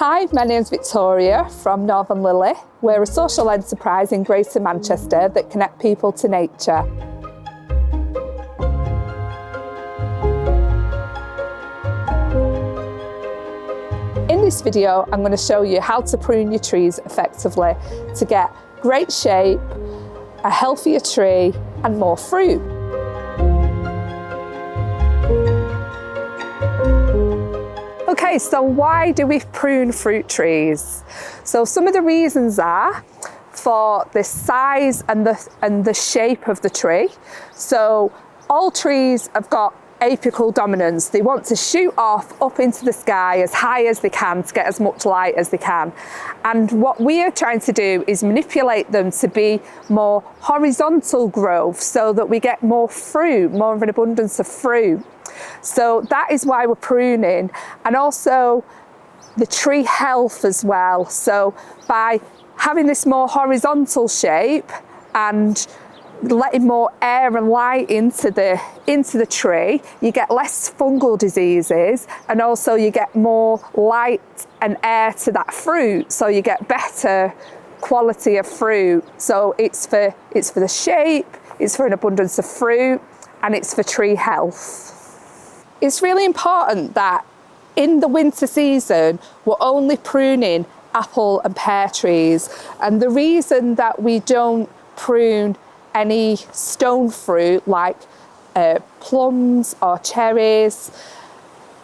Hi, my name's Victoria from NorthernLily. We're a social enterprise in Greater Manchester that connect people to nature. In this video, I'm going to show you how to prune your trees effectively to get great shape, a healthier tree and more fruit. Okay, so why do we prune fruit trees? So some of the reasons are for the size and the shape of the tree. So all trees have got apical dominance. They want to shoot off up into the sky as high as they can to get as much light as they can. And what we are trying to do is manipulate them to be more horizontal growth so that we get more fruit, more of an abundance of fruit. So that is why we're pruning, and also the tree health as well. So by having this more horizontal shape and letting more air and light into the tree, you get less fungal diseases, and also you get more light and air to that fruit, so you get better quality of fruit. So it's for the shape, it's for an abundance of fruit, and it's for tree health. It's really important that in the winter season we're only pruning apple and pear trees, and the reason that we don't prune any stone fruit like plums or cherries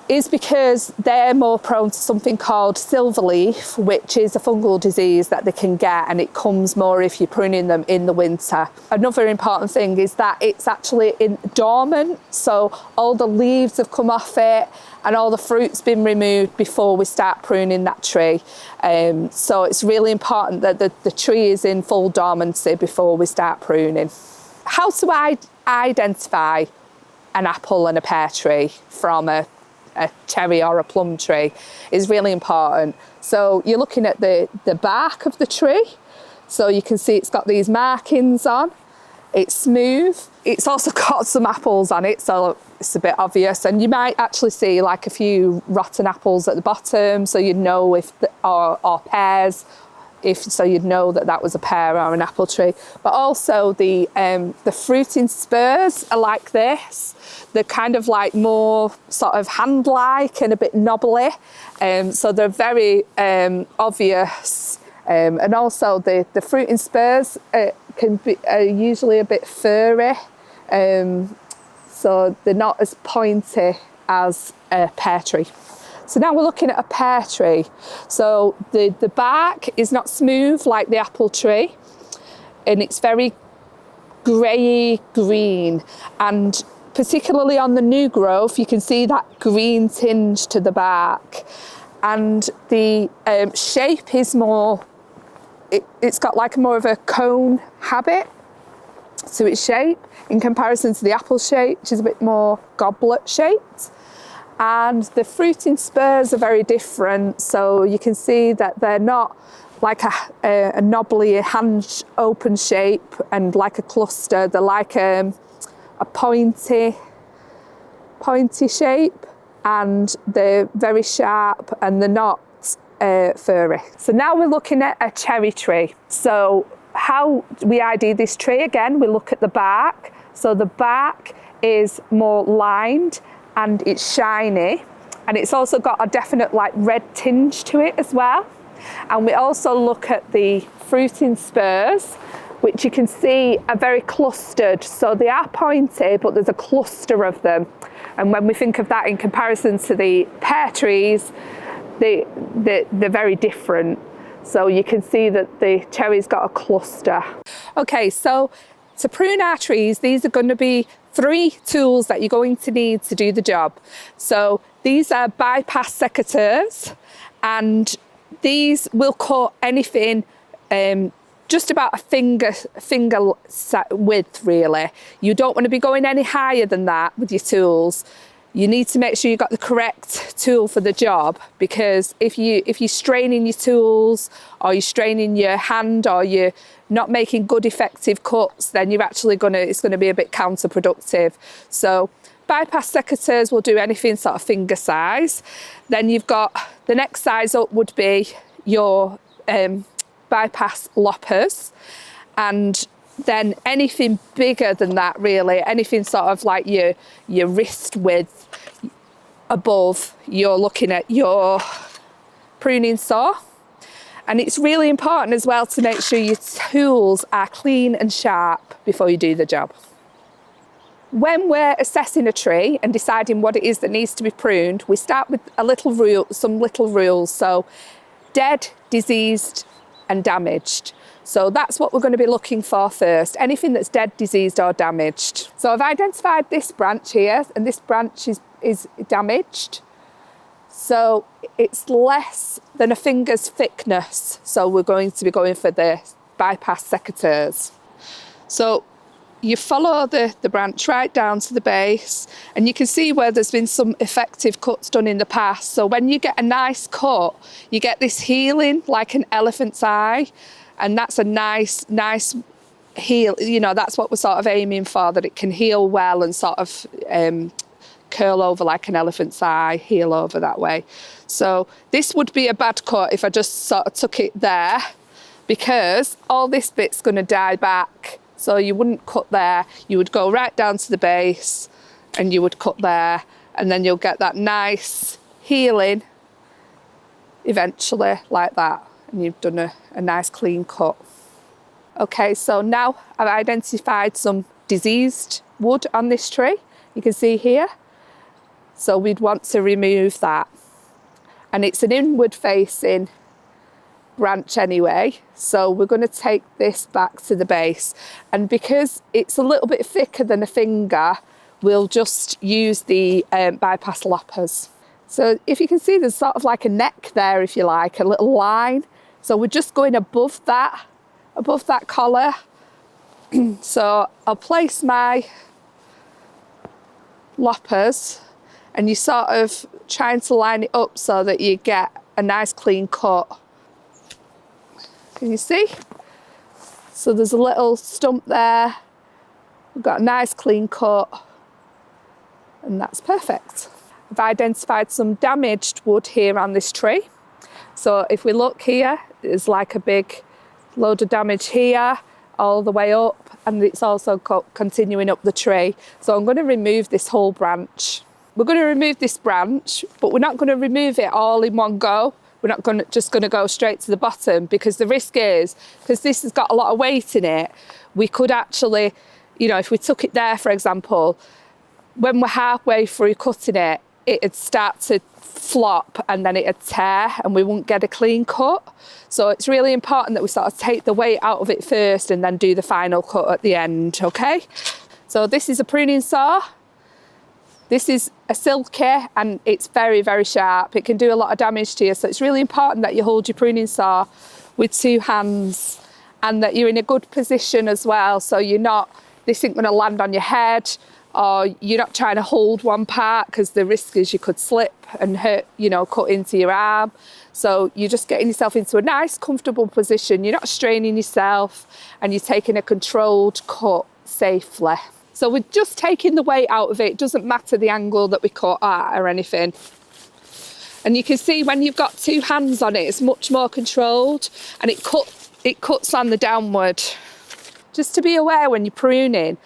is because they're more prone to something called silverleaf, which is a fungal disease that they can get, and it comes more if you're pruning them in the winter. Another important thing is that it's actually dormant, so all the leaves have come off it and all the fruit's been removed before we start pruning that tree. So it's really important that the tree is in full dormancy before we start pruning. How to identify an apple and a pear tree from a cherry or a plum tree is really important. So you're looking at the bark of the tree. So you can see it's got these markings on. It's smooth. It's also got some apples on it, so it's a bit obvious. And you might actually see like a few rotten apples at the bottom, so you'd know or pears, so you'd know that was a pear or an apple tree. But also the fruiting spurs are like this. They're kind of like more sort of hand-like and a bit knobbly. So they're very obvious. And also the fruiting spurs are usually a bit furry. So they're not as pointy as a pear tree. So now we're looking at a pear tree. So the bark is not smooth like the apple tree, and it's very grey green, and particularly on the new growth you can see that green tinge to the bark, and the shape is more, it's got like more of a cone habit to its shape in comparison to the apple shape, which is a bit more goblet shaped. And the fruiting spurs are very different, so you can see that they're not like a knobbly hand open shape and like a cluster. They're like a pointy shape, and they're very sharp and they're not furry. So now we're looking at a cherry tree. So how we ID this tree, again, we look at the bark. So the bark is more lined and it's shiny, and it's also got a definite like red tinge to it as well. And we also look at the fruiting spurs, which you can see are very clustered. So they are pointy, but there's a cluster of them. And when we think of that in comparison to the pear trees, they're very different. So you can see that the cherry's got a cluster. Okay, so to prune our trees, these are going to be 3 tools that you're going to need to do the job. So these are bypass secateurs, and these will cut anything just about a finger width really. You don't want to be going any higher than that with your tools. You need to make sure you've got the correct tool for the job, because if you're straining your tools, or you're straining your hand, or you're not making good effective cuts, then you're actually it's going to be a bit counterproductive. So bypass secateurs will do anything sort of finger size. Then you've got the next size up would be your bypass loppers, and then anything bigger than that, really, anything sort of like your wrist width above, you're looking at your pruning saw. And it's really important as well to make sure your tools are clean and sharp before you do the job. When we're assessing a tree and deciding what it is that needs to be pruned, we start with some little rules. So dead, diseased and damaged. So that's what we're going to be looking for first, anything that's dead, diseased or damaged. So I've identified this branch here, and this branch is damaged. So it's less than a finger's thickness. So we're going to be going for the bypass secateurs. So you follow the branch right down to the base, and you can see where there's been some effective cuts done in the past. So when you get a nice cut, you get this healing like an elephant's eye, and that's a nice heal. You know, that's what we're sort of aiming for, that it can heal well and sort of curl over like an elephant's eye, heal over that way. So this would be a bad cut if I just sort of took it there, because all this bit's going to die back. So you wouldn't cut there, you would go right down to the base and you would cut there, and then you'll get that nice healing eventually like that, and you've done a nice clean cut. Okay, so now I've identified some diseased wood on this tree, you can see here. So we'd want to remove that. And it's an inward facing branch anyway, so we're going to take this back to the base, and because it's a little bit thicker than a finger, we'll just use the bypass loppers. So if you can see, there's sort of like a neck there, if you like, a little line. So we're just going above that collar. So I'll place my loppers, and you're sort of trying to line it up so that you get a nice clean cut. Can you see? So there's a little stump there. We've got a nice clean cut, and that's perfect. I've identified some damaged wood here on this tree. So if we look here, there's like a big load of damage here, all the way up, and it's also continuing up the tree. So I'm going to remove this whole branch. We're going to remove this branch, but we're not going to remove it all in one go. We're not just going to go straight to the bottom, because the risk is, because this has got a lot of weight in it, we could actually, you know, if we took it there, for example, when we're halfway through cutting it, it'd start to flop and then it'd tear and we wouldn't get a clean cut. So it's really important that we sort of take the weight out of it first and then do the final cut at the end, okay? So this is a pruning saw. This is a silky, and it's very, very sharp. It can do a lot of damage to you. So it's really important that you hold your pruning saw with two hands, and that you're in a good position as well. So you're not, this isn't going to land on your head, or you're not trying to hold one part, because the risk is you could slip and hurt, you know, cut into your arm. So you're just getting yourself into a nice, comfortable position. You're not straining yourself, and you're taking a controlled cut safely. So we're just taking the weight out of it. It doesn't matter the angle that we cut at or anything. And you can see when you've got two hands on it, it's much more controlled, and it cuts on the downward. Just to be aware when you're pruning,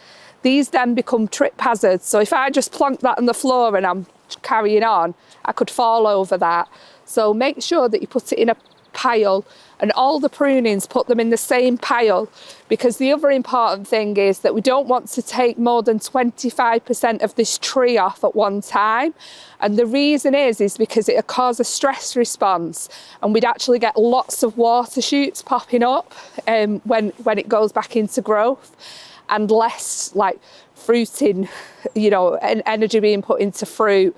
these then become trip hazards. So if I just plonk that on the floor and I'm carrying on, I could fall over that. So make sure that you put it in a pile, and all the prunings, put them in the same pile, because the other important thing is that we don't want to take more than 25% of this tree off at one time. And the reason is because it'll cause a stress response, and we'd actually get lots of water shoots popping up when it goes back into growth, and less like fruiting, you know, and energy being put into fruit.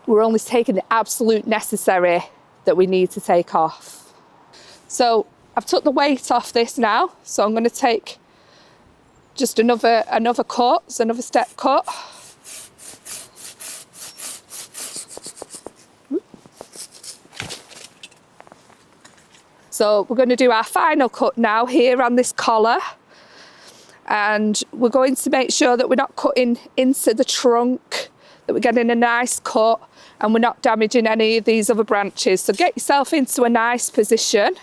We're only taking the absolute necessary that we need to take off. So I've took the weight off this now, so I'm going to take just another cut, so another step cut. So we're going to do our final cut now here on this collar, and we're going to make sure that we're not cutting into the trunk that we're getting a nice cut and we're not damaging any of these other branches. So get yourself into a nice position.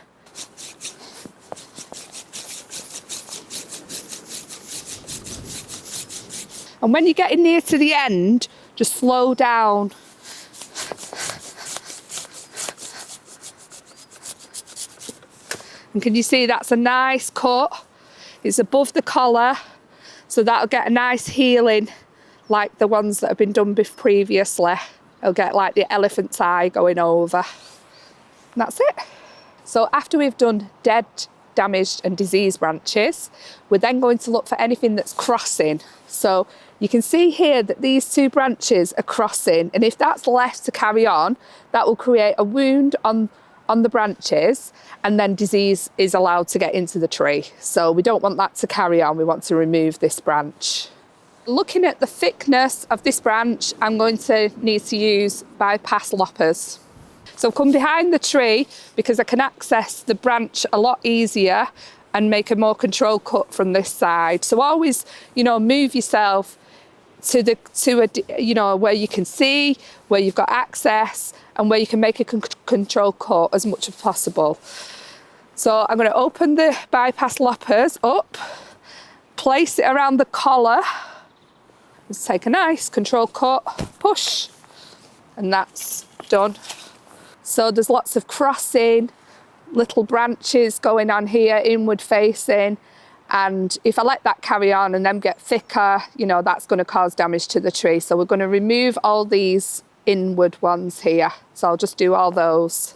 And when you're getting near to the end, just slow down. And can you see that's a nice cut? It's above the collar, so that'll get a nice healing like the ones that have been done previously. It'll get like the elephant's eye going over. And that's it. So after we've done dead, damaged and diseased branches, we're then going to look for anything that's crossing. So you can see here that these two branches are crossing, and if that's left to carry on, that will create a wound on the branches, and then disease is allowed to get into the tree. So we don't want that to carry on, we want to remove this branch. Looking at the thickness of this branch, I'm going to need to use bypass loppers. So come behind the tree because I can access the branch a lot easier and make a more controlled cut from this side. So always, you know, move yourself to a you know, where you can see, where you've got access, and where you can make a controlled cut as much as possible. So I'm going to open the bypass loppers up, place it around the collar, just take a nice controlled cut, push, and that's done. So there's lots of crossing, little branches going on here, inward facing, and if I let that carry on and them get thicker, you know, that's going to cause damage to the tree. So we're going to remove all these inward ones here. So I'll just do all those.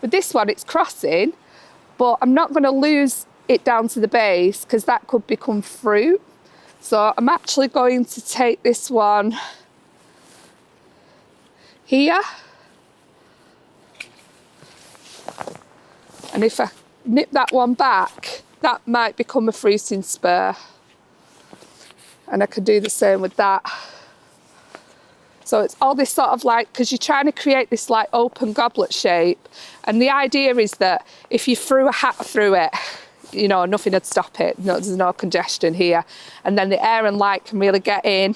With this one, it's crossing, but I'm not going to lose it down to the base because that could become fruit. So I'm actually going to take this one here, and if I nip that one back, that might become a fruiting spur, and I could do the same with that. So it's all this sort of like, because you're trying to create this like open goblet shape, and the idea is that if you threw a hat through it, you know, nothing would stop it. No, there's no congestion here. And then the air and light can really get in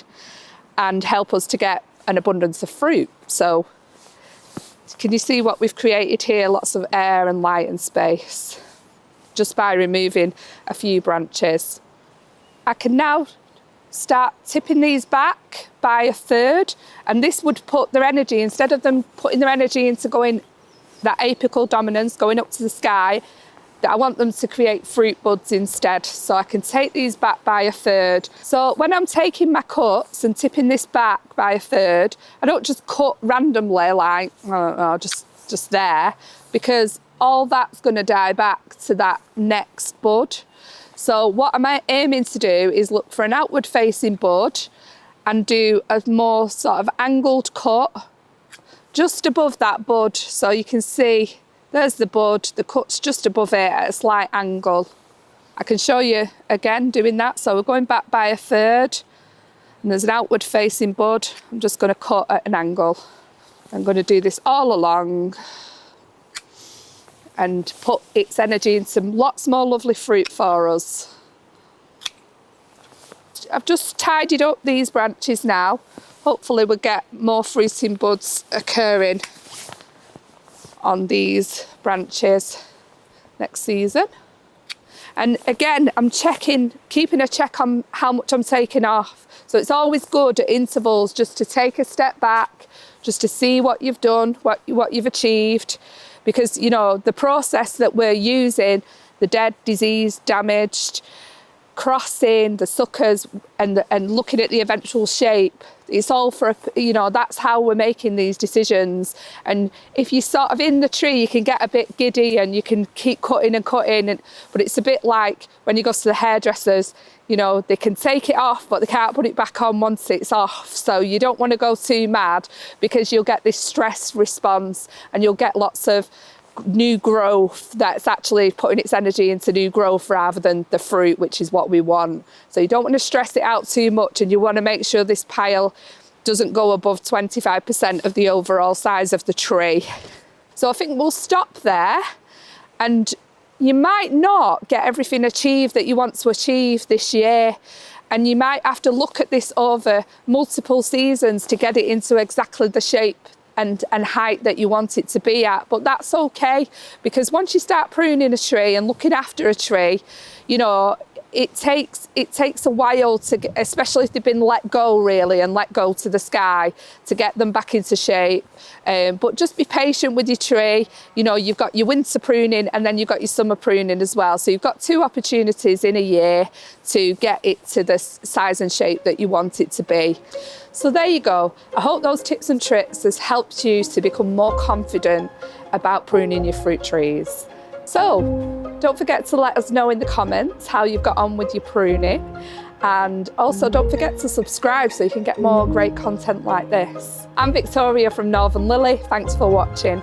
and help us to get an abundance of fruit. So can you see what we've created here? Lots of air and light and space just by removing a few branches. I can now start tipping these back by 1/3, and this would put their energy, instead of them putting their energy into going that apical dominance, going up to the sky, that I want them to create fruit buds instead. So I can take these back by 1/3. So when I'm taking my cuts and tipping this back by 1/3, I don't just cut randomly like, I don't know, just there, because all that's going to die back to that next bud. So what I'm aiming to do is look for an outward facing bud and do a more sort of angled cut just above that bud. So you can see there's the bud, the cut's just above it at a slight angle. I can show you again doing that. So we're going back by 1/3, and there's an outward facing bud. I'm just going to cut at an angle. I'm going to do this all along and put its energy into lots more lovely fruit for us. I've just tidied up these branches now. Hopefully we'll get more fruiting buds occurring on these branches next season. And again, I'm keeping a check on how much I'm taking off. So it's always good at intervals just to take a step back, just to see what you've done, what you've achieved. Because, you know, the process that we're using, the dead, diseased, damaged, crossing, the suckers, and looking at the eventual shape, it's all for, you know, that's how we're making these decisions. And if you're sort of in the tree, you can get a bit giddy and you can keep cutting and cutting, but it's a bit like when you go to the hairdressers, you know, they can take it off, but they can't put it back on once it's off. So you don't want to go too mad, because you'll get this stress response and you'll get lots of new growth that's actually putting its energy into new growth rather than the fruit, which is what we want. So you don't want to stress it out too much, and you want to make sure this pile doesn't go above 25% of the overall size of the tree. So I think we'll stop there, and you might not get everything achieved that you want to achieve this year, and you might have to look at this over multiple seasons to get it into exactly the shape and height that you want it to be at. But that's okay, because once you start pruning a tree and looking after a tree, you know, it takes a while to get, especially if they've been let go really and let go to the sky, to get them back into shape. But just be patient with your tree. You know, you've got your winter pruning and then you've got your summer pruning as well. So you've got 2 opportunities in a year to get it to the size and shape that you want it to be. So there you go. I hope those tips and tricks has helped you to become more confident about pruning your fruit trees. So don't forget to let us know in the comments how you've got on with your pruning, and also don't forget to subscribe so you can get more great content like this. I'm Victoria from NorthernLily. Thanks for watching.